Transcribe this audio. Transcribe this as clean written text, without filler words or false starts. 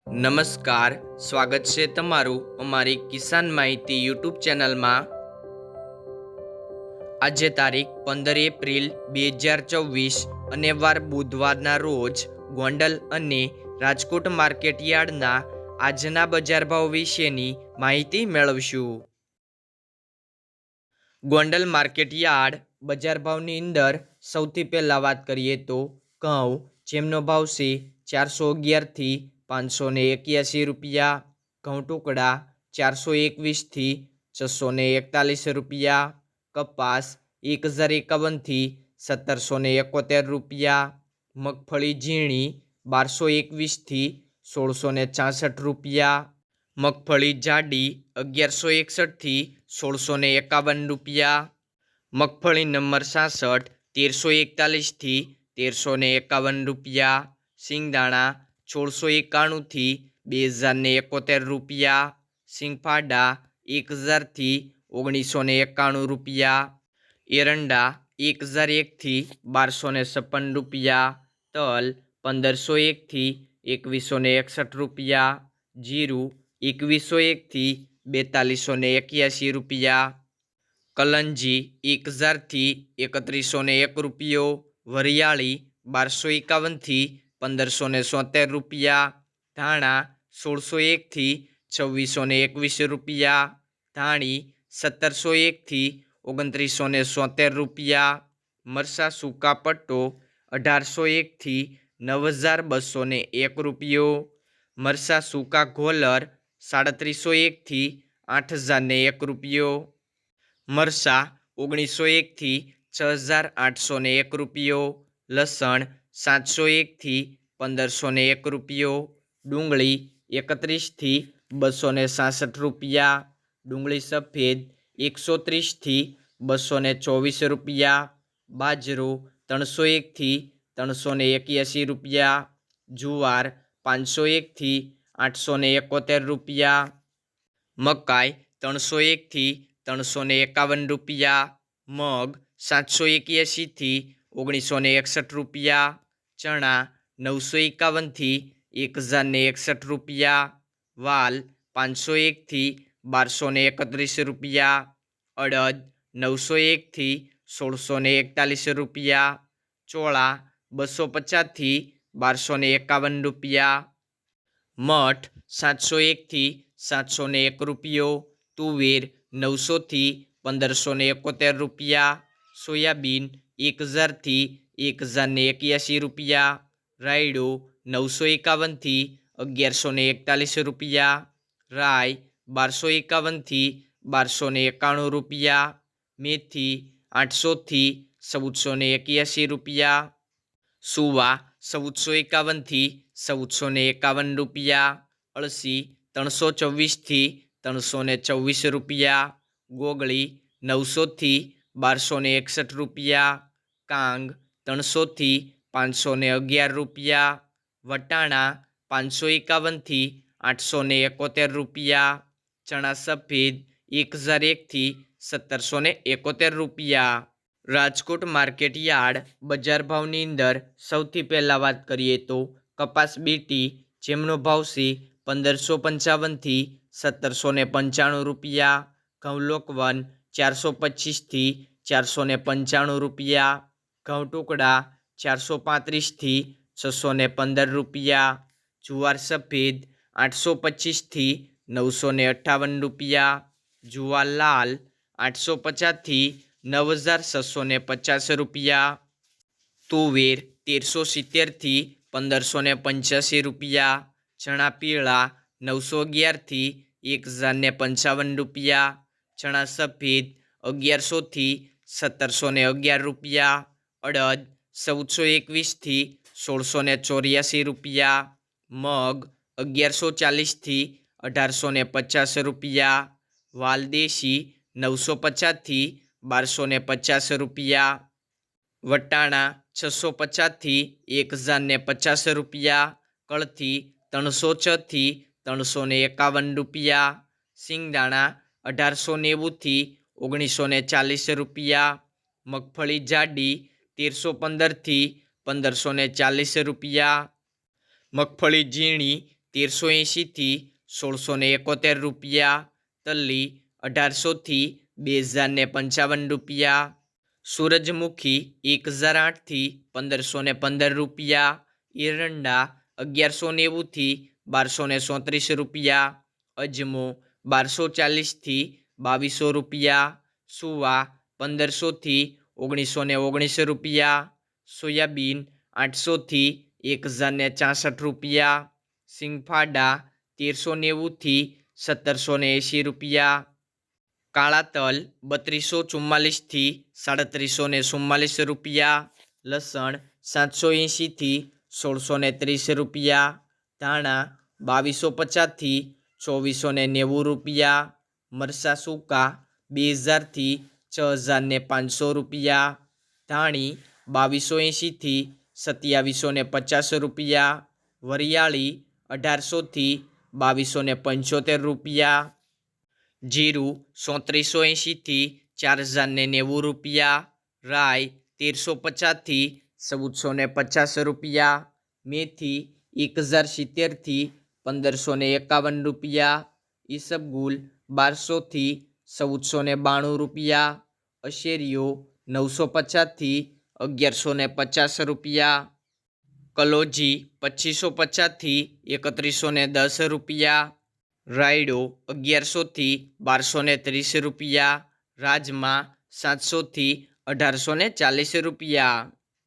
નમસ્કાર, સ્વાગત છે તમારું અમારી કિસાન માહિતી યુટ્યુબ ચેનલમાં। આજે તારીખ 15 એપ્રિલ 2024 અને વાર બુધવારના રોજ ગોંડલ અને રાજકોટ માર્કેટ યાર્ડના આજના બજાર ભાવ વિશેની માહિતી મેળવશું। ગોંડલ માર્કેટ યાર્ડ બજાર ભાવની અંદર સૌથી પહેલાં વાત કરીએ તો ઘઉં, જેમનો ભાવ છે 411 થી 581 રૂપિયા, ઘઉં ટુકડા 421 થી 641 રૂપિયા, કપાસ 1051 થી 1771 રૂપિયા, મગફળી ઝીણી 1221 થી 1666 રૂપિયા, મગફળી જાડી 1161 થી 1651 રૂપિયા, મગફળી નંબર 66 1341 થી 1351 રૂપિયા, સિંગદાણા 1691 થી 2071 રૂપિયા, સિંગફાડા 1000 થી 1991 રૂપિયા, એરંડા 1001 થી 1256 રૂપિયા, તલ 1501 થી 2161 રૂપિયા, જીરું 2101 થી 4281 રૂપિયા, કલંજી 1000 થી 3101 રૂપિયો, વરિયાળી 1251 થી 1573 રૂપિયા, ધાણા 1601 થી 2621 રૂપિયા, ધાણી 1701 થી 2973 રૂપિયા, મરચાં સૂકા પટ્ટો 1801 થી 9201 રૂપિયો, મરચાં સૂકા ઘોલર 3701 થી 8001 રૂપિયો, મરચાં 1901 થી 6801 રૂપિયો, લસણ 701 થી 1501 રૂપિયો, ડુંગળી 31 થી 266 રૂપિયા, ડુંગળી સફેદ 130 થી 224 રૂપિયા, બાજરો 301 થી 381 રૂપિયા, જુવાર 501 થી 871 રૂપિયા, મકાઈ 301 થી 351 રૂપિયા, મગ 781 થી 1961 રૂપિયા, ચણા 951 થી 1061 રૂપિયા, વાલ 501 થી 1231 રૂપિયા, અડદ 901 થી 1641 રૂપિયા, ચોળા 250 થી 1251 રૂપિયા, મઠ 701 થી 701 રૂપિયો, તુવેર 900 થી 1571 રૂપિયા, સોયાબીન 1000 થી 1081 રૂપિયા, રાયડો 951 થી 1141 રૂપિયા, રાઈ 1251 થી 1291 રૂપિયા, મેથી 800 થી 1481 રૂપિયા, સુવા 1451 થી 1451 રૂપિયા, અળસી 324 થી 324 રૂપિયા, ગોગળી 900 થી 1261 રૂપિયા, કાંગ 300 થી 511 રૂપિયા, વટાણા 551 થી 871 રૂપિયા, ચણા સફેદ 1001 થી 1771 રૂપિયા। રાજકોટ માર્કેટ યાર્ડ બજાર ભાવની અંદર સૌથી પહેલાં વાત કરીએ તો કપાસ બીટી, જેમનો ભાવ છે 1555 થી 1795 રૂપિયા, ઘઉં લોકવન 425 થી 495 રૂપિયા, ઘઉં ટુકડા 435 થી 615 રૂપિયા, જુવાર સફેદ 825 થી 958 રૂપિયા, જુવાર લાલ 850 થી 9650 રૂપિયા, તુવેર 1370 થી 1585 રૂપિયા, ચણા પીળા 911 થી 1055 રૂપિયા, ચણા સફેદ 1100 થી 1711 રૂપિયા, અડદ 1421 થી 1684 રૂપિયા, મગ 1140 થી 1850 રૂપિયા, વાલદેશી 950 થી 1250 રૂપિયા, વટાણા 650 થી 1050 રૂપિયા, કળથી 306 થી 351 રૂપિયા, સિંગદાણા 1890 થી 1940 રૂપિયા, મગફળી જાડી 1315 થી 1540 રૂપિયા, મગફળી ઝીણી 1380 1671 રૂપિયા, તલ્લી 1800 2055 રૂપિયા, સૂરજમુખી 1008 1515 રૂપિયા, એરંડા 1190 1234 રૂપિયા, અજમો 1240 2200 રૂપિયા, સુવા 1500 1919 રૂપિયા, સોયાબીન 800 1066 રૂપિયા, સિંગફાડા 1390 1780 રૂપિયા, કાળા તલ 3244 3744 રૂપિયા, લસણ 780 1630 રૂપિયા, ધાણા 2250 2490 રૂપિયા, મરચાં સૂકા 2000 6500 રૂપિયા, ધાણી 2280 2750 રૂપિયા, વરિયાળી 1800 2275 રૂપિયા, જીરું 3780 4090 રૂપિયા, રાઈ 1350 1450 રૂપિયા, મેથી 1070 1551 રૂપિયા, ઈસબગુલ 1200 1492 રૂપિયા, અશેરીઓ 950 1150 રૂપિયા, કલોજી 2550 3110 રૂપિયા, રાયડો 1100 1230 રૂપિયા, રાજમા 700 1840 રૂપિયા.